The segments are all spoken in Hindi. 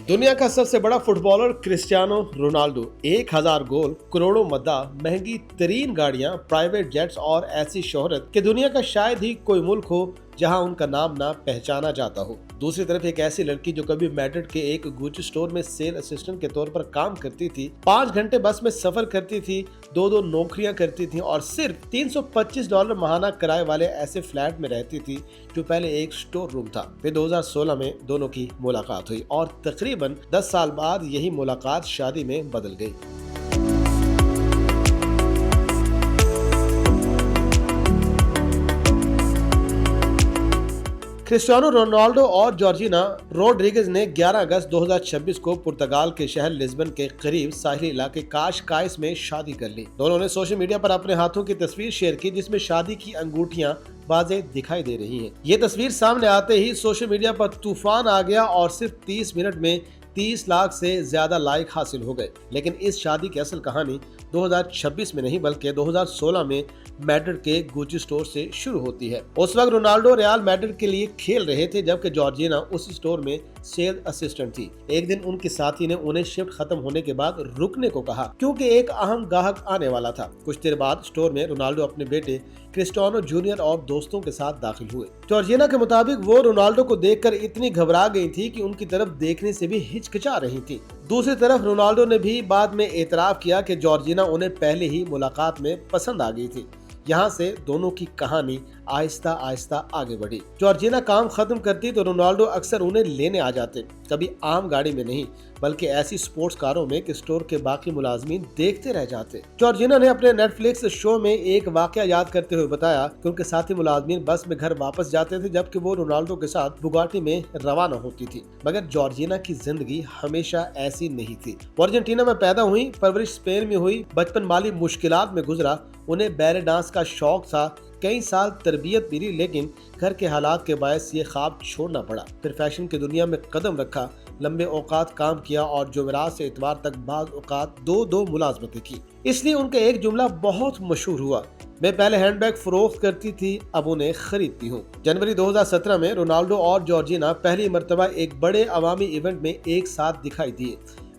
दुनिया का सबसे बड़ा फुटबॉलर क्रिस्टियानो रोनाल्डो 1000 गोल, करोड़ों मद्दा, महंगी तरीन गाड़ियां, प्राइवेट जेट्स और ऐसी शोहरत कि दुनिया का शायद ही कोई मुल्क हो जहां उनका नाम ना पहचाना जाता हो। दूसरी तरफ एक ऐसी लड़की जो कभी मैड्रिड के एक गुची स्टोर में सेल असिस्टेंट के तौर पर काम करती थी, 5 घंटे बस में सफर करती थी, दो नौकरियां करती थी और सिर्फ $325 महाना किराए वाले ऐसे फ्लैट में रहती थी जो पहले एक स्टोर रूम था। फिर 2016 में दोनों की मुलाकात हुई और तकरीबन 10 साल बाद यही मुलाकात शादी में बदल गई। क्रिस्टियानो रोनाल्डो और जॉर्जिना रोड्रिगेज ने 11 अगस्त 2026 को पुर्तगाल के शहर लिस्बन के करीब साहिली इलाके काशकाइस में शादी कर ली। दोनों ने सोशल मीडिया पर अपने हाथों की तस्वीर शेयर की जिसमें शादी की अंगूठियां वाज़ेह दिखाई दे रही हैं। ये तस्वीर सामने आते ही सोशल मीडिया पर तूफान आ गया और सिर्फ 30 मिनट में 30 लाख से ज्यादा लाइक हासिल हो गए। लेकिन इस शादी की असल कहानी 2026 में नहीं बल्कि 2016 में मैड्रिड के गुची स्टोर से शुरू होती है। उस वक्त रोनाल्डो रियल मैड्रिड के लिए खेल रहे थे जबकि जॉर्जिना उस स्टोर में सेल असिस्टेंट थी। एक दिन उनके साथी ने उन्हें शिफ्ट खत्म होने के बाद रुकने को कहा क्योंकि एक अहम ग्राहक आने वाला था। कुछ देर बाद स्टोर में रोनाल्डो अपने बेटे क्रिस्टियानो जूनियर और दोस्तों के साथ दाखिल हुए। जॉर्जिना के मुताबिक वो रोनाल्डो को देखकर इतनी घबरा गई थी कि उनकी तरफ देखने से भी हिचकिचा रही थी। दूसरी तरफ रोनाल्डो ने भी बाद में एतराफ किया कि जॉर्जिना उन्हें पहले ही मुलाकात में पसंद आ गई थी। यहाँ से दोनों की कहानी आहिस्ता आहिस्ता आगे बढ़ी। जॉर्जिना काम खत्म करती तो रोनाल्डो अक्सर उन्हें लेने आ जाते, कभी आम गाड़ी में नहीं बल्कि ऐसी स्पोर्ट्स कारों में कि स्टोर के बाकी मुलाजमीन देखते रह जाते। जॉर्जिना ने अपने नेटफ्लिक्स शो में एक वाकया याद करते हुए बताया कि उनके साथी मुलाजमीन बस में घर वापस जाते थे जबकि वो रोनाल्डो के साथ बुगाटी में रवाना होती थी। मगर जॉर्जिना की जिंदगी हमेशा ऐसी नहीं थी। वो अर्जेंटीना में पैदा हुई, परवरिश स्पेन में हुई, बचपन माली मुश्किलात में गुजरा। उन्हें बैले डांस का शौक था, कई साल तरबियत मिली लेकिन घर के हालात के बायस ये ख्वाब छोड़ना पड़ा। फिर फैशन की दुनिया में कदम रखा, लंबे औकात काम किया और जुमेरात से इतवार तक बाज़ औकात दो मुलाजमतें की। इसलिए उनका एक जुमला बहुत मशहूर हुआ, मैं पहले हैंडबैग फरोख्त करती थी, अब उन्हें खरीदती हूँ। जनवरी 2017 में रोनाल्डो और जॉर्जिना पहली मर्तबा एक बड़े अवामी इवेंट में एक साथ दिखाई दिए।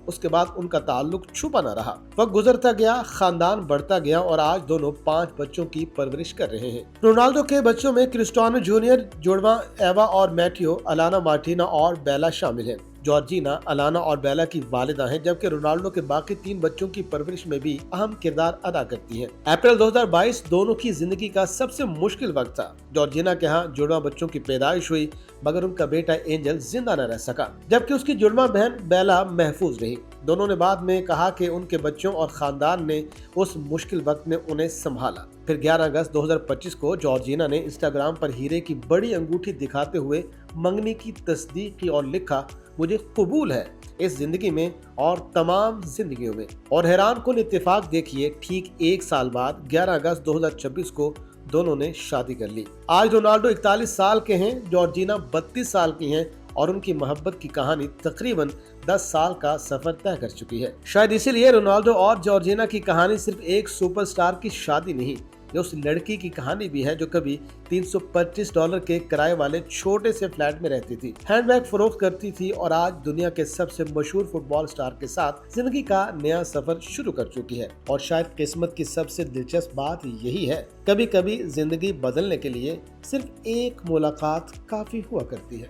उसके बाद उनका ताल्लुक छुपा न रहा। वक्त गुजरता गया, खानदान बढ़ता गया और आज दोनों 5 बच्चों की परवरिश कर रहे हैं। रोनाल्डो के बच्चों में क्रिस्टियानो जूनियर, जुड़वा एवा और मैथियो, अलाना मार्टिना और बेला शामिल हैं। जॉर्जिना, अलाना और बेला की वालिदा हैं जबकि रोनाल्डो के बाकी 3 बच्चों की परवरिश में भी अहम किरदार अदा करती हैं। अप्रैल 2022 दोनों की जिंदगी का सबसे मुश्किल वक्त था। जॉर्जिना के यहाँ जुड़वा बच्चों की पैदाइश हुई मगर उनका बेटा एंजल जिंदा न रह सका जबकि उसकी जुड़वा बहन बेला महफूज रही। दोनों ने बाद में कहा कि उनके बच्चों और खानदान ने उस मुश्किल वक्त में उन्हें संभाला। फिर 11 अगस्त 2025 को जॉर्जिना ने इंस्टाग्राम पर हीरे की बड़ी अंगूठी दिखाते हुए मंगनी की तस्दीक की और लिखा, मुझे कबूल है इस जिंदगी में और तमाम जिंदगियों में। और हैरान कुन इत्तेफाक देखिए, ठीक 1 साल बाद 11 अगस्त 2026 को दोनों ने शादी कर ली। आज रोनाल्डो 41 साल के हैं, जॉर्जिना 32 साल की हैं और उनकी मोहब्बत की कहानी तकरीबन 10 साल का सफर तय कर चुकी है। शायद इसीलिए रोनाल्डो और जॉर्जिना की कहानी सिर्फ एक सुपरस्टार की शादी नहीं, ये उस लड़की की कहानी भी है जो कभी $325 के किराए वाले छोटे से फ्लैट में रहती थी, हैंडबैग फरोख्त करती थी और आज दुनिया के सबसे मशहूर फुटबॉल स्टार के साथ जिंदगी का नया सफर शुरू कर चुकी है। और शायद किस्मत की सबसे दिलचस्प बात यही है, कभी कभी जिंदगी बदलने के लिए सिर्फ एक मुलाकात काफी हुआ करती है।